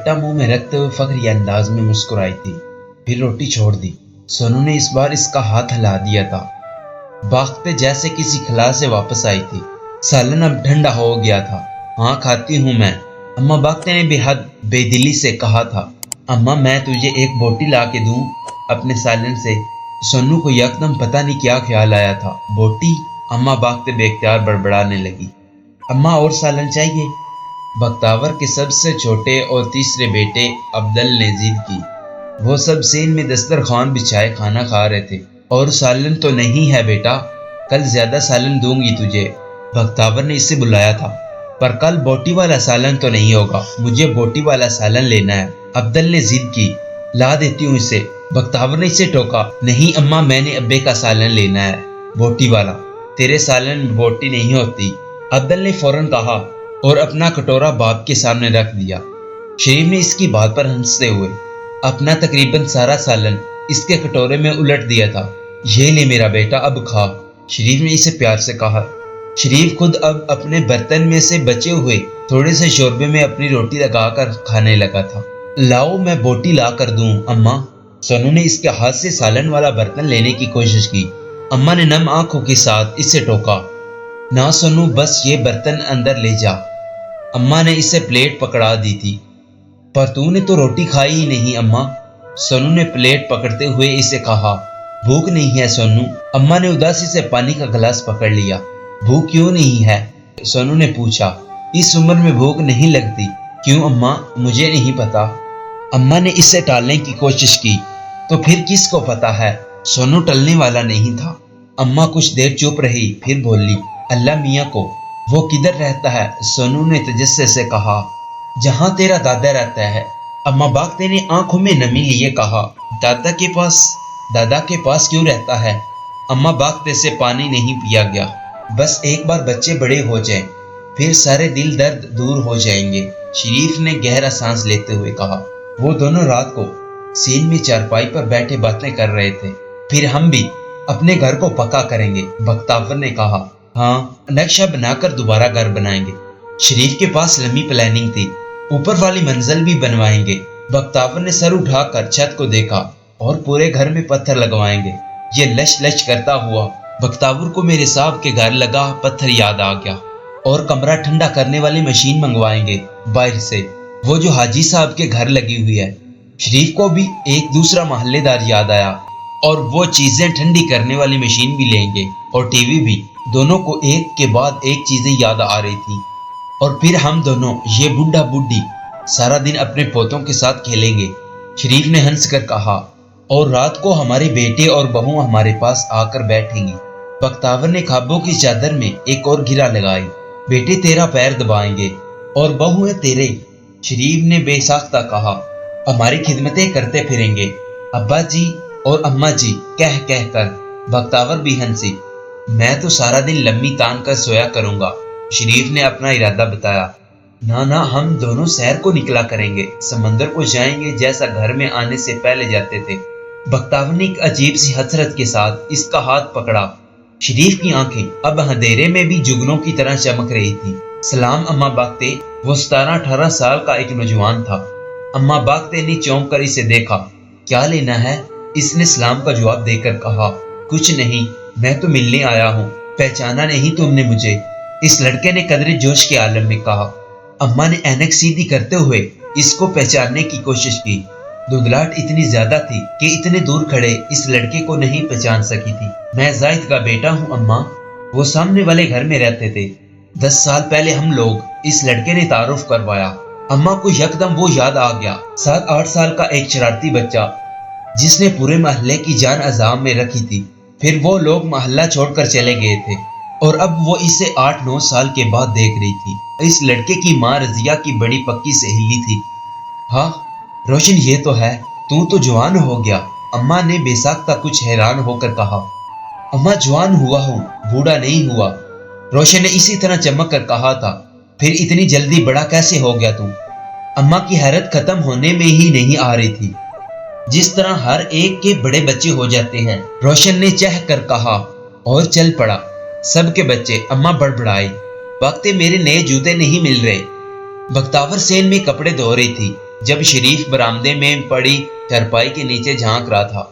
آٹا منہ میں رکھتے ہوئے فخری انداز میں مسکرائی تھی، پھر روٹی چھوڑ دی۔ سونو نے اس بار اس کا ہاتھ ہلا دیا تھا، باغتے جیسے کسی خلا سے واپس آئی تھی۔ سالن اب ٹھنڈا ہو گیا تھا۔ ہاں کھاتی ہوں میں، اماں باغتے نے بے حد بے دلی سے کہا تھا۔ اماں میں تجھے ایک بوٹی لا کے دوں اپنے سالن سے؟ سونو کو یکدم پتہ نہیں کیا خیال آیا تھا۔ بوٹی؟ اماں باغتے بے اختیار بڑبڑانے لگی۔ اماں اور سالن چاہیے؟ بختاور کے سب سے چھوٹے اور تیسرے بیٹے عبدل نے ضد کی۔ وہ سب سین میں دسترخوان بچھائے کھانا کھا رہے تھے۔ اور سالن تو نہیں ہے بیٹا، کل زیادہ سالن دوں گی تجھے، بختاور نے اسے بلایا تھا، پر کل بوٹی والا سالن تو نہیں ہوگا، مجھے بوٹی والا سالن لینا ہے۔ عبدل نے ضد کی۔ لا دیتی ہوں اسے، بختاور نے اسے ٹوکا۔ نہیں اماں، میں نے ابے کا سالن لینا ہے، بوٹی والا، تیرے سالن میں بوٹی نہیں ہوتی، عبدل نے فوراً کہا اور اپنا کٹورا باپ کے سامنے رکھ دیا۔ شریف نے اس کی بات پر ہنستے ہوئے اپنا تقریباً سارا سالن اس کے کٹورے میں الٹ دیا تھا۔ یہ لے میرا بیٹا، اب کھا، شریف نے اسے پیار سے کہا۔ شریف خود اب اپنے برتن میں سے بچے ہوئے تھوڑے سے شوربے میں اپنی روٹی لگا کر کھانے لگا تھا۔ لاؤ میں بوٹی لا کر دوں اماں؟ سونو نے اس کے ہاتھ سے سالن والا برتن لینے کی کوشش کی۔ اماں نے نم آنکھوں کے ساتھ اسے ٹوکا۔ نہ سونو، بس یہ برتن اندر لے جا، اماں نے اسے پلیٹ پکڑا دی تھی۔ پر تو نے تو روٹی کھائی ہی نہیں اماں، سونو نے پلیٹ پکڑتے ہوئے اسے کہا۔ بھوک نہیں ہے سونو، اماں نے اداسی سے پانی کا گلاس پکڑ لیا۔ بھوک کیوں نہیں ہے؟ سونو نے پوچھا۔ اس عمر میں بھوک نہیں لگتی۔ کیوں اماں؟ مجھے نہیں پتا، اماں نے اسے ٹالنے کی کوشش کی۔ تو پھر کس کو پتا ہے؟ سونو ٹلنے والا نہیں تھا۔ اماں کچھ دیر چپ رہی، پھر بولی، اللہ میاں کو۔ وہ کدھر رہتا ہے؟ سونو نے تجسس سے کہا۔ جہاں تیرا دادا رہتا ہے، اماں باغتے نے آنکھوں میں نمی لیے کہا۔ دادا کے پاس؟ دادا کے پاس کیوں رہتا ہے؟ اماں باغتے سے پانی نہیں پیا گیا۔ بس ایک بار بچے بڑے ہو جائیں، پھر سارے دل درد دور ہو جائیں گے، شریف نے گہرا سانس لیتے ہوئے کہا۔ وہ دونوں رات کو سین میں چارپائی پر بیٹھے باتیں کر رہے تھے۔ پھر ہم بھی اپنے گھر کو پکا کریں گے، بختاور نے کہا۔ ہاں، نقشہ بنا کر دوبارہ گھر بنائیں گے۔ شریف کے پاس لمبی پلاننگ تھی، اوپر والی منزل بھی بنوائیں گے۔ بختاور نے سر اٹھا کر چھت کو دیکھا، اور پورے گھر میں پتھر لگوائیں گے، یہ لش لش کرتا ہوا۔ بختاور کو میرے صاحب کے گھر لگا پتھر یاد آ گیا، اور کمرہ ٹھنڈا کرنے والی مشین منگوائیں گے باہر سے، وہ جو حاجی صاحب کے گھر لگی ہوئی ہے۔ شریف کو بھی ایک دوسرا محلے دار یاد آیا، اور وہ چیزیں ٹھنڈی کرنے والی مشین بھی لیں گے، اور ٹی وی بھی۔ دونوں کو ایک کے بعد ایک چیزیں یاد آ رہی تھی۔ اور پھر ہم دونوں، یہ بوڑھا بوڑھی، سارا دن اپنے پوتوں کے ساتھ کھیلیں گے، شریف نے ہنس کر کہا۔ اور رات کو ہمارے بیٹے اور بہو ہمارے پاس آ کر بیٹھیں گی۔ بختاور نے خوابوں کی چادر میں ایک اور گھرا لگائی۔ بیٹے تیرا پیر دبائیں گے، اور بہو ہے تیرے، شریف نے بے ساختہ کہا، ہماری خدمتیں کرتے پھریں گے، ابا جی اور اماں جی کہہ کہہ کر۔ بختاور بھی ہنسی۔ میں تو سارا دن لمبی تان کر سویا کروں گا، شریف نے اپنا ارادہ بتایا۔ نہ ہم دونوں سیر کو نکلا کریں گے، سمندر کو جائیں گے جیسا گھر میں آنے سے پہلے جاتے تھے۔ بختاور نے ایک عجیب سی حسرت کے ساتھ اس کا ہاتھ پکڑا۔ شریف کی آنکھیں اب اندھیرے میں بھی جگنوں کی طرح چمک رہی تھی۔ سلام اماں باغتے، وہ 17-18 سال کا ایک نوجوان تھا۔ اماں باغتے نے چونک کر اسے دیکھا۔ کیا لینا ہے؟ اس نے سلام کا جواب دے کر کہا۔ کچھ نہیں، میں تو ملنے آیا ہوں، پہچانا نہیں تم نے مجھے، اس لڑکے نے قدرے جوش کے عالم میں کہا۔ اماں نے اینک سیدھی کرتے ہوئے اس کو پہچاننے کی کوشش کی۔ دھندلاہٹ اتنی زیادہ تھی کہ اتنے دور کھڑے اس لڑکے کو نہیں پہچان سکی تھی۔ میں زاہد کا بیٹا ہوں اماں، وہ سامنے والے گھر میں رہتے تھے، 10 سال پہلے ہم لوگ، اس لڑکے نے تعارف کروایا۔ اماں کو یکدم وہ یاد آ گیا، 7-8 سال کا ایک شرارتی بچہ جس نے پورے محلے کی جان عذاب میں رکھی تھی۔ پھر وہ لوگ محلہ چھوڑ کر چلے گئے تھے، اور اب وہ اسے 8-9 سال کے بعد دیکھ رہی تھی۔ اس لڑکے کی ماں رضیہ کی بڑی پکی سہیلی تھی۔ ہاں روشن، یہ تو ہے، تو جوان ہو گیا، اماں نے بے ساختہ کچھ حیران ہو کر کہا۔ اماں جوان ہوا ہوں، بوڑھا نہیں ہوا، روشن نے اسی طرح چمک کر کہا تھا۔ پھر اتنی جلدی بڑا کیسے ہو گیا تو؟ اماں کی حیرت ختم ہونے میں ہی نہیں آ رہی تھی۔ جس طرح ہر ایک کے بڑے بچے ہو جاتے ہیں، روشن نے چہ کر کہا، اور چل پڑا۔ سب کے بچے، اماں بڑبڑائی۔ باغتے، میرے نئے جوتے نہیں مل رہے۔ بختاور سین میں کپڑے دھو رہی تھی، جب شریف برآمدے میں پڑی چارپائی کے نیچے جھانک رہا تھا